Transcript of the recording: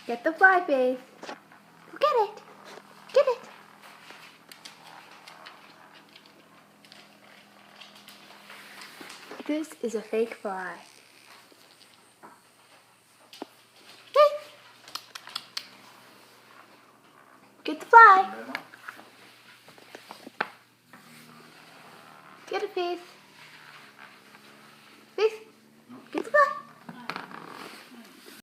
Get the fly, Faith. Go get it. Get it. This is a fake fly. Hey. Get the fly. Get it, Faith.